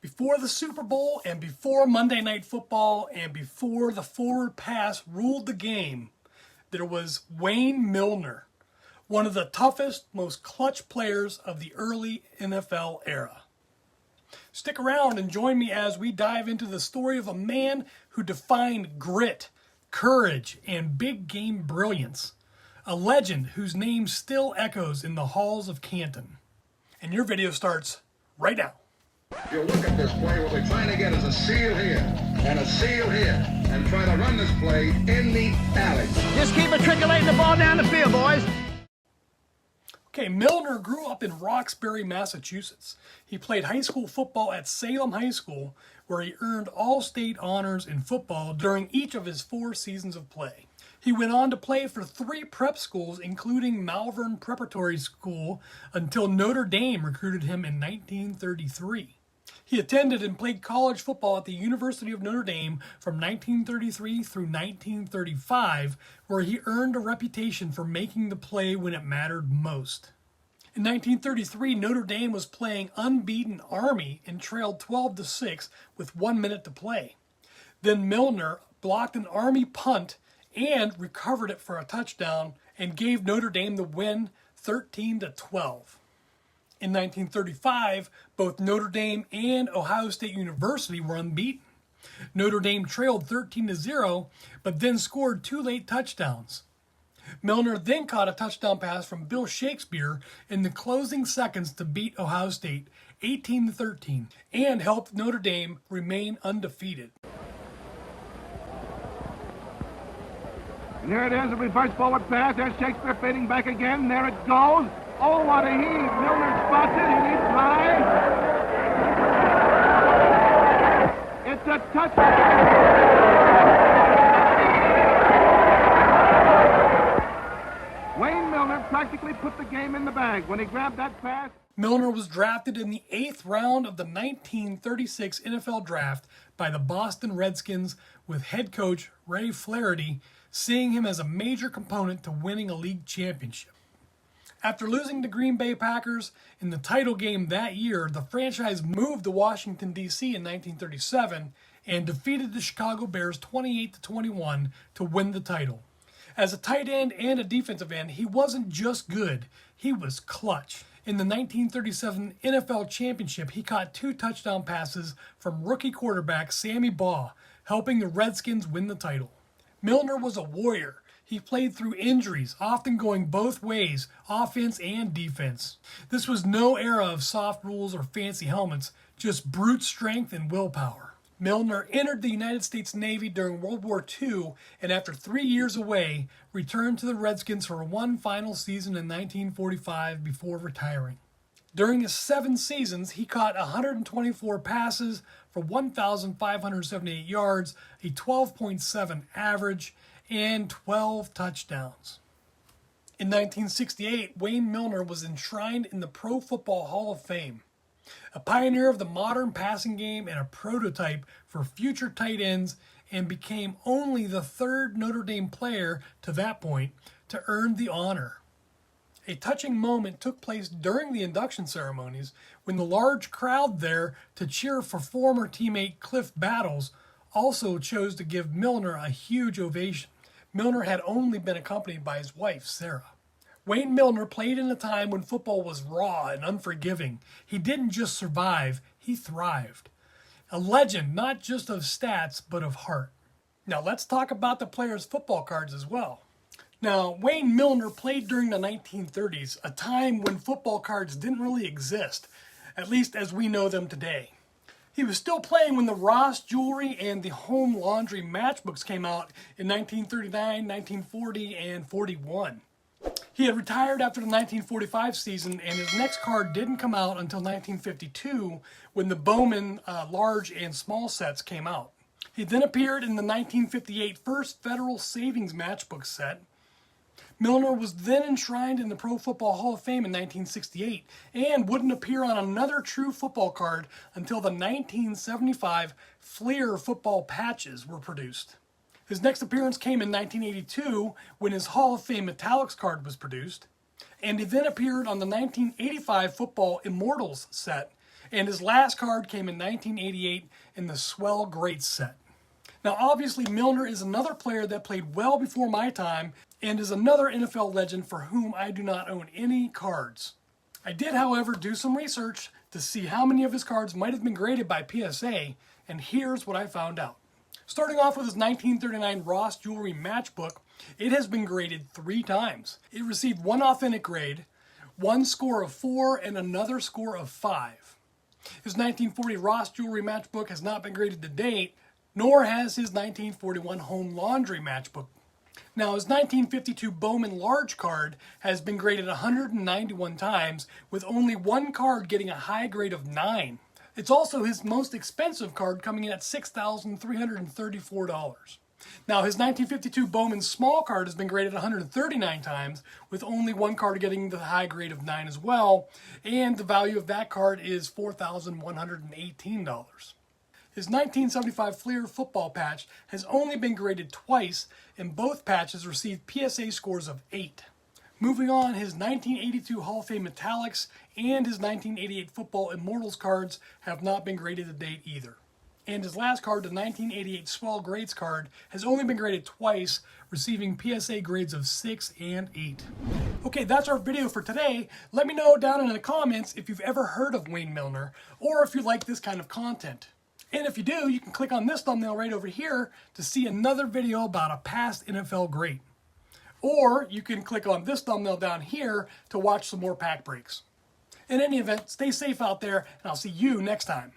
Before the Super Bowl and before Monday Night Football and before the forward pass ruled the game, there was Wayne Millner, one of the toughest, most clutch players of the early NFL era. Stick around and join me as we dive into the story of a man who defined grit, courage, and big game brilliance. A legend whose name still echoes in the halls of Canton. And your video starts right now. If you look at this play, what we're trying to get is a seal here and a seal here and try to run this play in the alley. Just keep matriculating the ball down the field, boys. Okay, Millner grew up in Roxbury, Massachusetts. He played high school football at Salem High School, where he earned all-state honors in football during each of his 4 seasons of play. He went on to play for 3 prep schools, including Malvern Preparatory School, until Notre Dame recruited him in 1933. He attended and played college football at the University of Notre Dame from 1933 through 1935, where he earned a reputation for making the play when it mattered most. In 1933, Notre Dame was playing unbeaten Army and trailed 12-6 with 1 minute to play. Then Millner blocked an Army punt and recovered it for a touchdown and gave Notre Dame the win 13-12. In 1935, both Notre Dame and Ohio State University were unbeaten. Notre Dame trailed 13-0, but then scored 2 late touchdowns. Millner then caught a touchdown pass from Bill Shakespeare in the closing seconds to beat Ohio State 18-13 and helped Notre Dame remain undefeated. And here it is, a reverse forward pass. There's Shakespeare fading back again. There it goes. Oh, what a heave. Millner spots it. He leaps high. It's a touchdown. Wayne Millner practically put the game in the bag when he grabbed that pass. Millner was drafted in the 8th round of the 1936 NFL Draft by the Boston Redskins, with head coach Ray Flaherty seeing him as a major component to winning a league championship. After losing to Green Bay Packers in the title game that year, the franchise moved to Washington, D.C. in 1937 and defeated the Chicago Bears 28-21 to win the title. As a tight end and a defensive end, he wasn't just good, he was clutch. In the 1937 NFL Championship, he caught 2 touchdown passes from rookie quarterback Sammy Baugh, helping the Redskins win the title. Millner was a warrior. He played through injuries, often going both ways, offense and defense. This was no era of soft rules or fancy helmets, just brute strength and willpower. Millner entered the United States Navy during World War II and after 3 years away, returned to the Redskins for one final season in 1945 before retiring. During his 7 seasons, he caught 124 passes for 1,578 yards, a 12.7 average, and 12 touchdowns. In 1968, Wayne Millner was enshrined in the Pro Football Hall of Fame. A pioneer of the modern passing game and a prototype for future tight ends, and became only the 3rd Notre Dame player to that point to earn the honor. A touching moment took place during the induction ceremonies when the large crowd there to cheer for former teammate Cliff Battles also chose to give Millner a huge ovation. Millner had only been accompanied by his wife, Sarah. Wayne Millner played in a time when football was raw and unforgiving. He didn't just survive, he thrived. A legend not just of stats, but of heart. Now let's talk about the players' football cards as well. Now, Wayne Millner played during the 1930s, a time when football cards didn't really exist, at least as we know them today. He was still playing when the Ross Jewelry and the Home Laundry matchbooks came out in 1939, 1940, and 41. He had retired after the 1945 season, and his next card didn't come out until 1952 when the Bowman large and small sets came out. He then appeared in the 1958 First Federal Savings Matchbook set. Millner was then enshrined in the Pro Football Hall of Fame in 1968 and wouldn't appear on another true football card until the 1975 Fleer football patches were produced. His next appearance came in 1982 when his Hall of Fame Metallics card was produced, and he then appeared on the 1985 Football Immortals set And his last card came in 1988 in the Swell Greats set. Now obviously Millner is another player that played well before my time and is another NFL legend for whom I do not own any cards. I did, however, do some research to see how many of his cards might have been graded by PSA, and here's what I found out. Starting off with his 1939 Ross Jewelry Matchbook, it has been graded 3 times. It received 1 authentic grade, 1 score of 4, and another score of 5. His 1940 Ross Jewelry Matchbook has not been graded to date, nor has his 1941 Home Laundry Matchbook. Now, his 1952 Bowman Large card has been graded 191 times, with only 1 card getting a high grade of 9. It's also his most expensive card, coming in at $6,334. Now, his 1952 Bowman Small card has been graded 139 times, with only 1 card getting the high grade of 9 as well, and the value of that card is $4,118. His 1975 Fleer football patch has only been graded twice, and both patches received PSA scores of 8. Moving on, his 1982 Hall of Fame Metallics and his 1988 Football Immortals cards have not been graded to date either. And his last card, the 1988 Swell Grades card, has only been graded twice, receiving PSA grades of 6 and 8. Okay, that's our video for today. Let me know down in the comments if you've ever heard of Wayne Millner, or if you like this kind of content. And if you do, you can click on this thumbnail right over here to see another video about a past NFL great. Or you can click on this thumbnail down here to watch some more pack breaks. In any event, stay safe out there, and I'll see you next time.